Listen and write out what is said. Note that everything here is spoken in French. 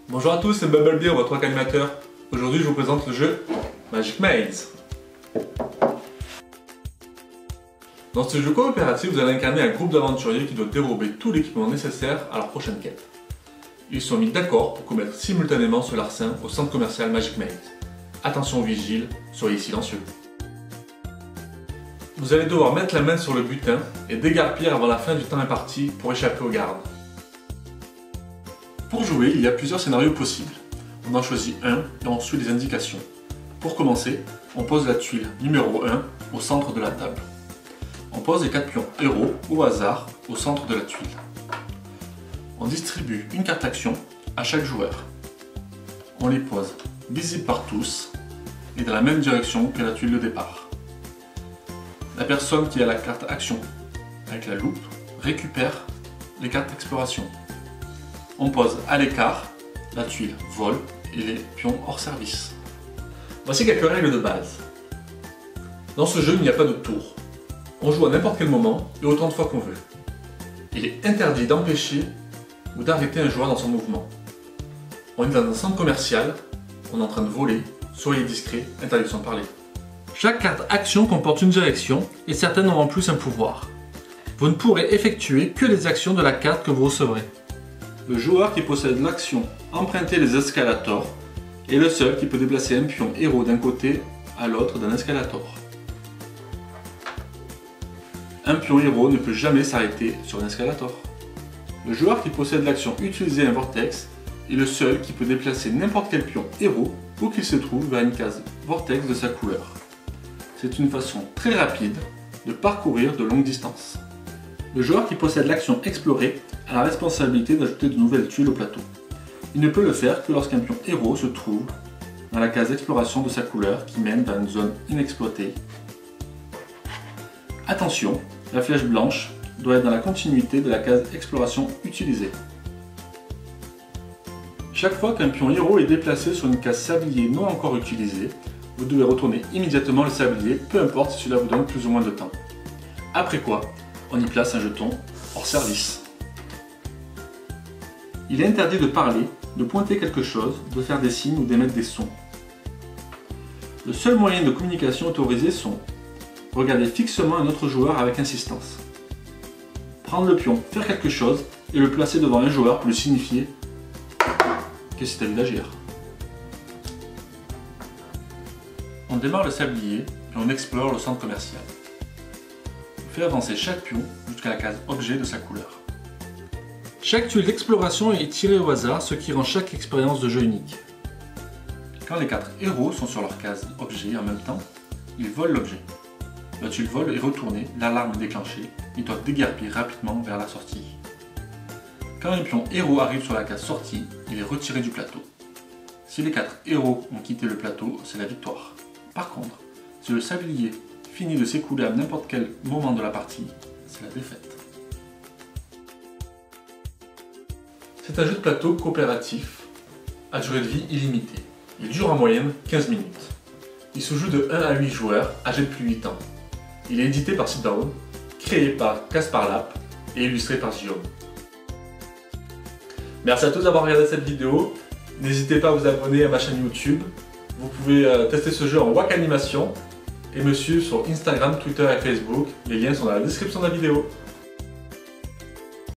Bonjour à tous, c'est Bumblebee, votre rock animateur. Aujourd'hui, je vous présente le jeu Magic Maze. Dans ce jeu coopératif, vous allez incarner un groupe d'aventuriers qui doit dérober tout l'équipement nécessaire à leur prochaine quête. Ils sont mis d'accord pour commettre simultanément ce larcin au centre commercial Magic Maze. Attention aux vigiles, soyez silencieux. Vous allez devoir mettre la main sur le butin et déguerpir avant la fin du temps imparti pour échapper aux gardes. Pour jouer, il y a plusieurs scénarios possibles. On en choisit un et on suit les indications. Pour commencer, on pose la tuile numéro 1 au centre de la table. On pose les 4 pions héros au hasard au centre de la tuile. On distribue une carte action à chaque joueur. On les pose visibles par tous et dans la même direction que la tuile de départ. La personne qui a la carte action avec la loupe récupère les cartes exploration. On pose à l'écart la tuile vol et les pions hors service. Voici quelques règles de base. Dans ce jeu, il n'y a pas de tour. On joue à n'importe quel moment et autant de fois qu'on veut. Il est interdit d'empêcher ou d'arrêter un joueur dans son mouvement. On est dans un centre commercial, on est en train de voler, soyez discret, interdiction de parler. Chaque carte action comporte une direction et certaines ont en plus un pouvoir. Vous ne pourrez effectuer que les actions de la carte que vous recevrez. Le joueur qui possède l'action emprunter les escalators est le seul qui peut déplacer un pion héros d'un côté à l'autre d'un escalator. Un pion héros ne peut jamais s'arrêter sur un escalator. Le joueur qui possède l'action utiliser un vortex est le seul qui peut déplacer n'importe quel pion héros où qu'il se trouve vers une case vortex de sa couleur. C'est une façon très rapide de parcourir de longues distances. Le joueur qui possède l'action explorer a la responsabilité d'ajouter de nouvelles tuiles au plateau. Il ne peut le faire que lorsqu'un pion héros se trouve dans la case exploration de sa couleur qui mène vers une zone inexploitée. Attention, la flèche blanche doit être dans la continuité de la case exploration utilisée. Chaque fois qu'un pion héros est déplacé sur une case sablier non encore utilisée, vous devez retourner immédiatement le sablier, peu importe si cela vous donne plus ou moins de temps. Après quoi, on y place un jeton hors service. Il est interdit de parler, de pointer quelque chose, de faire des signes ou d'émettre des sons. Le seul moyen de communication autorisé sont regarder fixement un autre joueur avec insistance, prendre le pion, faire quelque chose et le placer devant un joueur pour lui signifier que c'est à lui d'agir. On démarre le sablier et on explore le centre commercial. On fait avancer chaque pion jusqu'à la case objet de sa couleur. Chaque tuile d'exploration est tirée au hasard, ce qui rend chaque expérience de jeu unique. Quand les 4 héros sont sur leur case objet en même temps, ils volent l'objet. La tuile vole est retournée, l'alarme est déclenchée, ils doivent déguerpir rapidement vers la sortie. Quand un pion héros arrive sur la case sortie, il est retiré du plateau. Si les 4 héros ont quitté le plateau, c'est la victoire. Par contre, si le sablier finit de s'écouler à n'importe quel moment de la partie, c'est la défaite. C'est un jeu de plateau coopératif à durée de vie illimitée. Il dure en moyenne 15 minutes. Il se joue de 1 à 8 joueurs âgés de plus de 8 ans. Il est édité par Sit-Down, créé par Caspar Lap et illustré par Guillaume. Merci à tous d'avoir regardé cette vidéo. N'hésitez pas à vous abonner à ma chaîne YouTube. Vous pouvez tester ce jeu en WAC Animation et me suivre sur Instagram, Twitter et Facebook. Les liens sont dans la description de la vidéo.